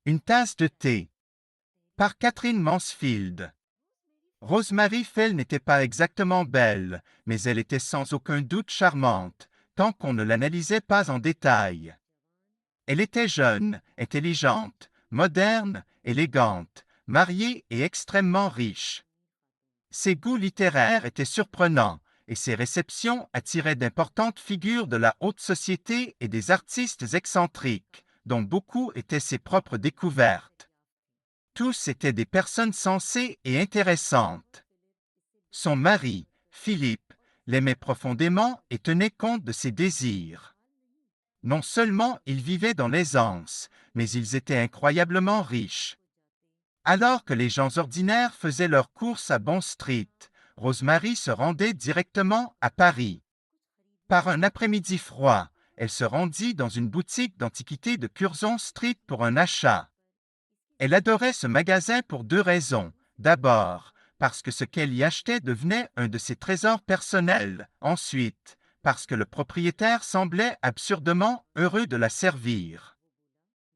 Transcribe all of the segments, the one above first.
Une tasse de thé. Par Catherine Mansfield. Rosemary Fell n'était pas exactement belle, mais elle était sans aucun doute charmante, tant qu'on ne l'analysait pas en détail. Elle était jeune, intelligente, moderne, élégante, mariée et extrêmement riche. Ses goûts littéraires étaient surprenants, et ses réceptions attiraient d'importantes figures de la haute société et des artistes excentriques, dont beaucoup étaient ses propres découvertes. Tous étaient des personnes sensées et intéressantes. Son mari, Philippe, l'aimait profondément et tenait compte de ses désirs. Non seulement ils vivaient dans l'aisance, mais ils étaient incroyablement riches. Alors que les gens ordinaires faisaient leurs courses à Bond Street, Rosemary se rendait directement à Paris. Par un après-midi froid, elle se rendit dans une boutique d'antiquités de Curzon Street pour un achat. Elle adorait ce magasin pour deux raisons. D'abord, parce que ce qu'elle y achetait devenait un de ses trésors personnels. Ensuite, parce que le propriétaire semblait absurdement heureux de la servir.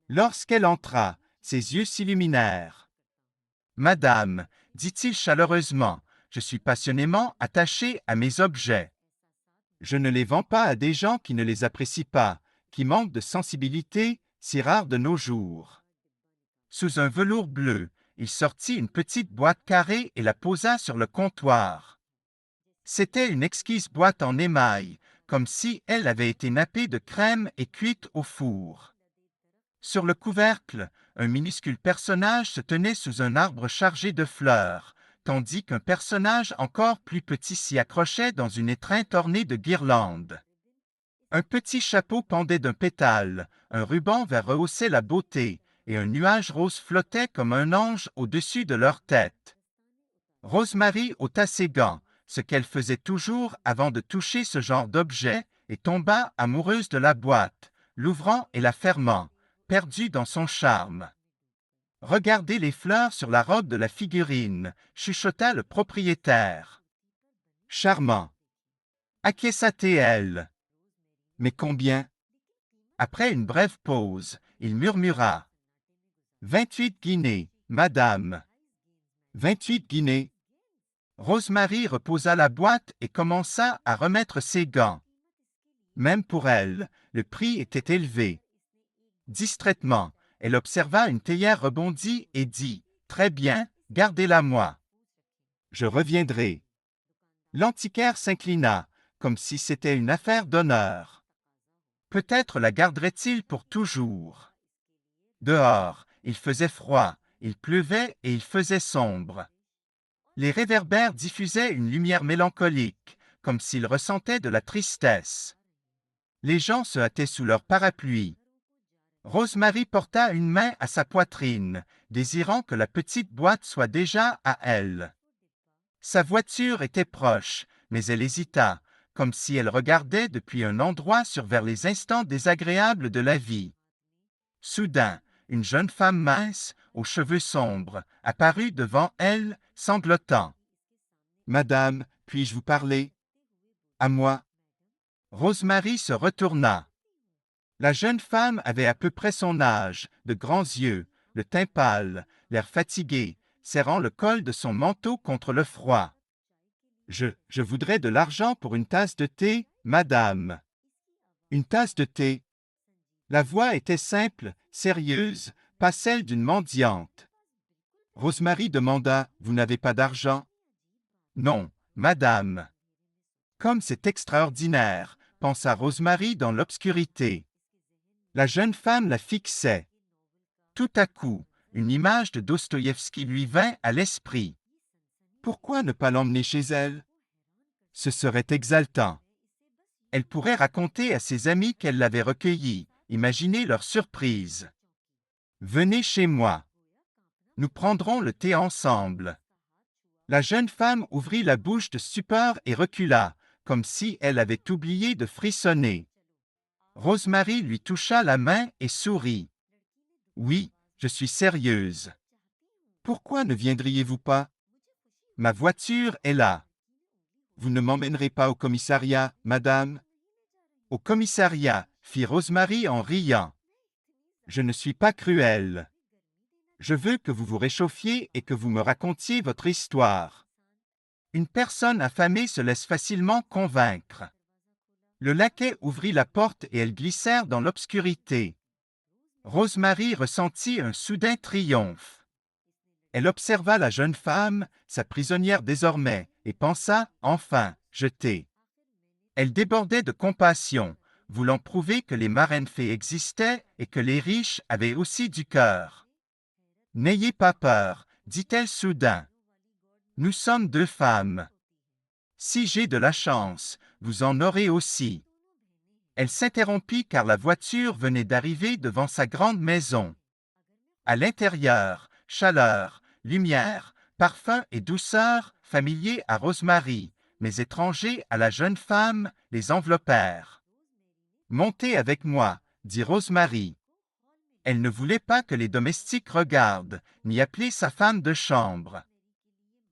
Lorsqu'elle entra, ses yeux s'illuminèrent. « Madame, dit-il chaleureusement, je suis passionnément attaché à mes objets. Je ne les vends pas à des gens qui ne les apprécient pas, qui manquent de sensibilité, si rare de nos jours. » Sous un velours bleu, il sortit une petite boîte carrée et la posa sur le comptoir. C'était une exquise boîte en émail, comme si elle avait été nappée de crème et cuite au four. Sur le couvercle, un minuscule personnage se tenait sous un arbre chargé de fleurs, tandis qu'un personnage encore plus petit s'y accrochait dans une étreinte ornée de guirlandes. Un petit chapeau pendait d'un pétale, un ruban vers rehausser la beauté, et un nuage rose flottait comme un ange au-dessus de leur tête. Rosemary ôta ses gants, ce qu'elle faisait toujours avant de toucher ce genre d'objet, et tomba amoureuse de la boîte, l'ouvrant et la fermant, perdue dans son charme. « Regardez les fleurs sur la robe de la figurine, » chuchota le propriétaire. « Charmant. » Acquiesça-t-elle. « Mais combien? » Après une brève pause, il murmura. 28 guinées, madame. 28 guinées. Rosemary reposa la boîte et commença à remettre ses gants. Même pour elle, le prix était élevé. Distraitement, elle observa une théière rebondie et dit « Très bien, gardez-la-moi. Je reviendrai. » L'antiquaire s'inclina, comme si c'était une affaire d'honneur. Peut-être la garderait-il pour toujours. Dehors, il faisait froid, il pleuvait et il faisait sombre. Les réverbères diffusaient une lumière mélancolique, comme s'ils ressentaient de la tristesse. Les gens se hâtaient sous leurs parapluies. Rosemary porta une main à sa poitrine, désirant que la petite boîte soit déjà à elle. Sa voiture était proche, mais elle hésita, comme si elle regardait depuis un endroit vers les instants désagréables de la vie. Soudain, une jeune femme mince, aux cheveux sombres, apparut devant elle, sanglotant. « Madame, puis-je vous parler? »« À moi. » Rosemary se retourna. La jeune femme avait à peu près son âge, de grands yeux, le teint pâle, l'air fatigué, serrant le col de son manteau contre le froid. « Je voudrais de l'argent pour une tasse de thé, madame. »« Une tasse de thé. » La voix était simple, sérieuse, pas celle d'une mendiante. Rosemary demanda « Vous n'avez pas d'argent? »« Non, madame. » Comme c'est extraordinaire, pensa Rosemary dans l'obscurité. La jeune femme la fixait. Tout à coup, une image de Dostoïevski lui vint à l'esprit. Pourquoi ne pas l'emmener chez elle? Ce serait exaltant. Elle pourrait raconter à ses amis qu'elle l'avait recueilli, imaginer leur surprise. « Venez chez moi. Nous prendrons le thé ensemble. » La jeune femme ouvrit la bouche de stupeur et recula, comme si elle avait oublié de frissonner. Rosemary lui toucha la main et sourit. « Oui, je suis sérieuse. »« Pourquoi ne viendriez-vous pas? »« Ma voiture est là. »« Vous ne m'emmènerez pas au commissariat, madame? »« Au commissariat, fit Rosemary en riant. « Je ne suis pas cruelle. » Je veux que vous vous réchauffiez et que vous me racontiez votre histoire. Une personne affamée se laisse facilement convaincre. Le laquais ouvrit la porte et elles glissèrent dans l'obscurité. Rosemary ressentit un soudain triomphe. Elle observa la jeune femme, sa prisonnière désormais, et pensa, enfin, jetée. Elle débordait de compassion, voulant prouver que les marraines fées existaient et que les riches avaient aussi du cœur. « N'ayez pas peur, dit-elle soudain. Nous sommes deux femmes. Si j'ai de la chance, vous en aurez aussi. » Elle s'interrompit car la voiture venait d'arriver devant sa grande maison. À l'intérieur, chaleur, lumière, parfum et douceur, familiers à Rosemary, mais étrangers à la jeune femme, les enveloppèrent. « Montez avec moi, dit Rosemary. Elle ne voulait pas que les domestiques regardent, ni appeler sa femme de chambre.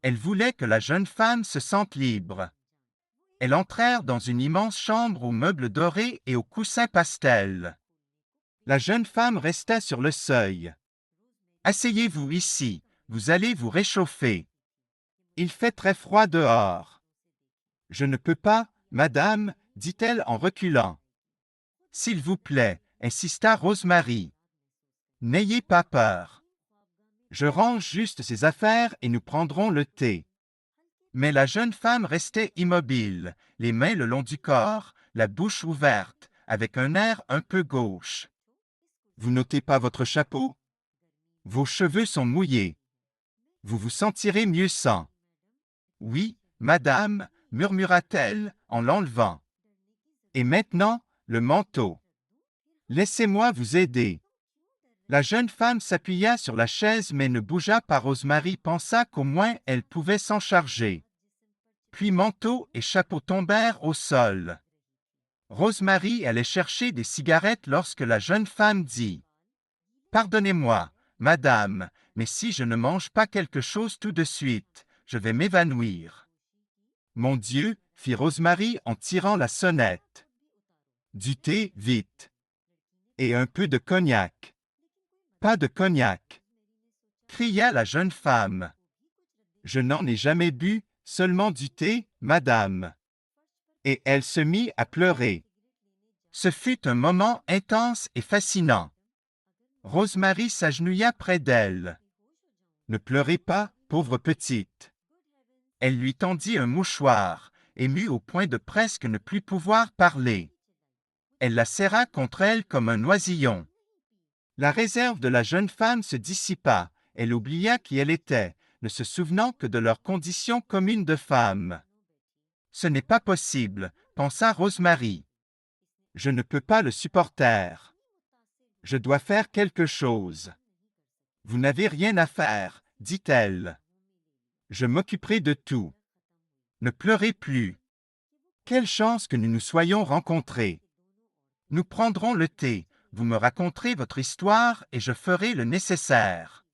Elle voulait que la jeune femme se sente libre. Elles entrèrent dans une immense chambre aux meubles dorés et aux coussins pastels. La jeune femme resta sur le seuil. « Asseyez-vous ici, vous allez vous réchauffer. Il fait très froid dehors. »« Je ne peux pas, madame, dit-elle en reculant. »« S'il vous plaît, insista Rosemary. N'ayez pas peur. Je range juste ces affaires et nous prendrons le thé. » Mais la jeune femme restait immobile, les mains le long du corps, la bouche ouverte, avec un air un peu gauche. « Vous n'ôtez pas votre chapeau? Vos cheveux sont mouillés. Vous vous sentirez mieux sans. »« Oui, madame, murmura-t-elle en l'enlevant. Et maintenant, le manteau. Laissez-moi vous aider. » La jeune femme s'appuya sur la chaise mais ne bougea pas. Rosemary pensa qu'au moins elle pouvait s'en charger. Puis manteau et chapeau tombèrent au sol. Rosemary allait chercher des cigarettes lorsque la jeune femme dit « Pardonnez-moi, madame, mais si je ne mange pas quelque chose tout de suite, je vais m'évanouir. »« Mon Dieu, fit Rosemary en tirant la sonnette. Du thé, vite. Et un peu de cognac. »« Pas de cognac, » cria la jeune femme. « Je n'en ai jamais bu, seulement du thé, madame. » Et elle se mit à pleurer. Ce fut un moment intense et fascinant. Rosemary s'agenouilla près d'elle. « Ne pleurez pas, pauvre petite. » Elle lui tendit un mouchoir, émue au point de presque ne plus pouvoir parler. Elle la serra contre elle comme un oisillon. La réserve de la jeune femme se dissipa, elle oublia qui elle était, ne se souvenant que de leur condition commune de femme. « Ce n'est pas possible, » pensa Rosemary. « Je ne peux pas le supporter. Je dois faire quelque chose. »« Vous n'avez rien à faire, » dit-elle. « Je m'occuperai de tout. Ne pleurez plus. Quelle chance que nous nous soyons rencontrés. Nous prendrons le thé, vous me raconterez votre histoire et je ferai le nécessaire. »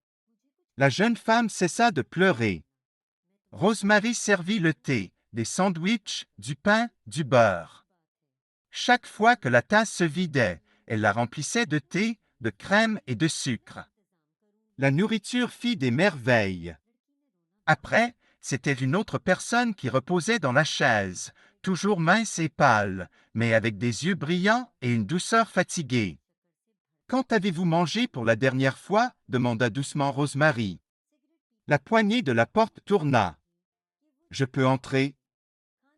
La jeune femme cessa de pleurer. Rosemary servit le thé, des sandwichs, du pain, du beurre. Chaque fois que la tasse se vidait, elle la remplissait de thé, de crème et de sucre. La nourriture fit des merveilles. Après, c'était une autre personne qui reposait dans la chaise, toujours mince et pâle, mais avec des yeux brillants et une douceur fatiguée. « Quand avez-vous mangé pour la dernière fois ?» demanda doucement Rosemary. La poignée de la porte tourna. « Je peux entrer ?»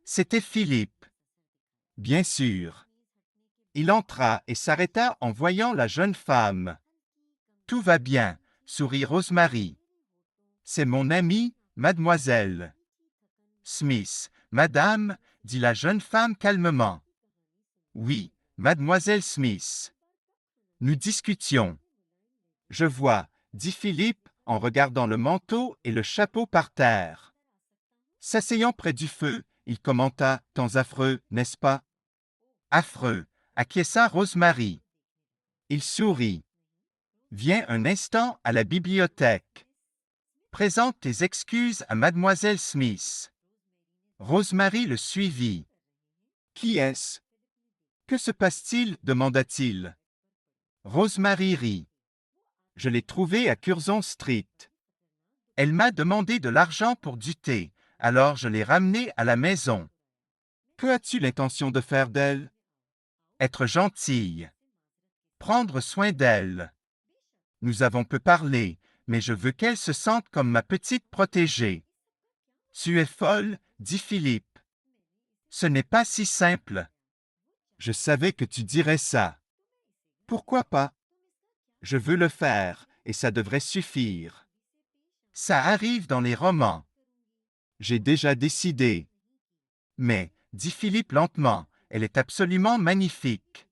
C'était Philippe. « Bien sûr. » Il entra et s'arrêta en voyant la jeune femme. « Tout va bien, » sourit Rosemary. « C'est mon amie, mademoiselle. »« Smith, madame, » dit la jeune femme calmement. « Oui, mademoiselle Smith. » Nous discutions. « Je vois, » dit Philippe en regardant le manteau et le chapeau par terre. S'asseyant près du feu, il commenta « Temps affreux, n'est-ce pas ?»« Affreux, » acquiesça Rosemary. Il sourit. « Viens un instant à la bibliothèque. Présente tes excuses à mademoiselle Smith. » Rosemary le suivit. « Qui est-ce? Que se passe-t-il? » demanda-t-il. Rosemary rit. Je l'ai trouvée à Curzon Street. Elle m'a demandé de l'argent pour du thé, alors je l'ai ramenée à la maison. Que as-tu l'intention de faire d'elle? Être gentille. Prendre soin d'elle. Nous avons peu parlé, mais je veux qu'elle se sente comme ma petite protégée. Tu es folle, dit Philippe. Ce n'est pas si simple. Je savais que tu dirais ça. Pourquoi pas? Je veux le faire, et ça devrait suffire. Ça arrive dans les romans. J'ai déjà décidé. Mais, dit Philippe lentement, elle est absolument magnifique.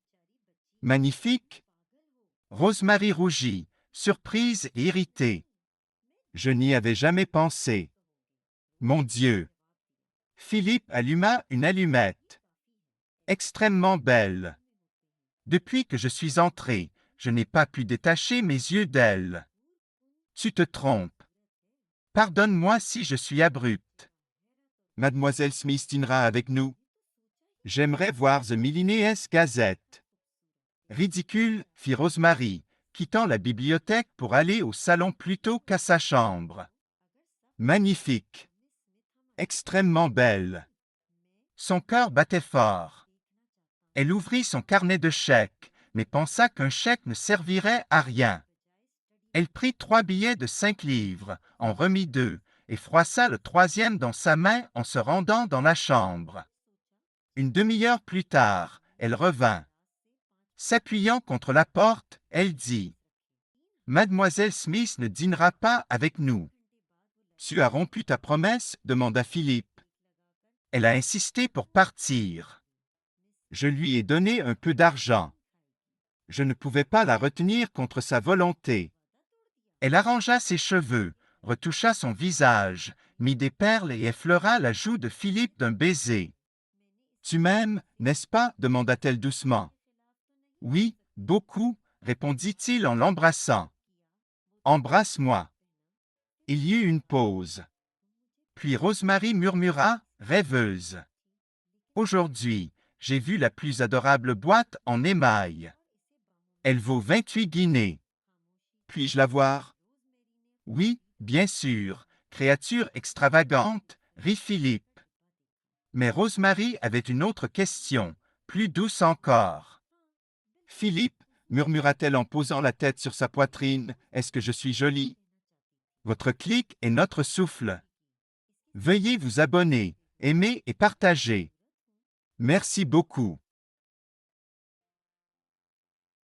Magnifique? Rosemary rougit, surprise et irritée. Je n'y avais jamais pensé. Mon Dieu! Philippe alluma une allumette. Extrêmement belle. Depuis que je suis entré, je n'ai pas pu détacher mes yeux d'elle. Tu te trompes. Pardonne-moi si je suis abrupte. Mademoiselle Smith dînera avec nous. J'aimerais voir The Millionaire's Gazette. Ridicule, fit Rosemary, quittant la bibliothèque pour aller au salon plutôt qu'à sa chambre. Magnifique. Extrêmement belle. Son cœur battait fort. Elle ouvrit son carnet de chèques, mais pensa qu'un chèque ne servirait à rien. Elle prit 3 billets de 5 livres, en remit 2, et froissa le 3e dans sa main en se rendant dans la chambre. Une demi-heure plus tard, elle revint. S'appuyant contre la porte, elle dit « Mademoiselle Smith ne dînera pas avec nous. »« Tu as rompu ta promesse ?» demanda Philippe. Elle a insisté pour partir. Je lui ai donné un peu d'argent. Je ne pouvais pas la retenir contre sa volonté. Elle arrangea ses cheveux, retoucha son visage, mit des perles et effleura la joue de Philippe d'un baiser. « Tu m'aimes, n'est-ce pas? Demanda-t-elle doucement. « Oui, beaucoup, répondit-il en l'embrassant. « Embrasse-moi. » Il y eut une pause. Puis Rosemary murmura, rêveuse. « Aujourd'hui, j'ai vu la plus adorable boîte en émail. Elle vaut 28 guinées. Puis-je la voir? »« Oui, bien sûr, créature extravagante, rit Philippe. » Mais Rosemary avait une autre question, plus douce encore. « Philippe, murmura-t-elle en posant la tête sur sa poitrine, est-ce que je suis jolie? Votre clic est notre souffle. Veuillez vous abonner, aimer et partager. Merci beaucoup.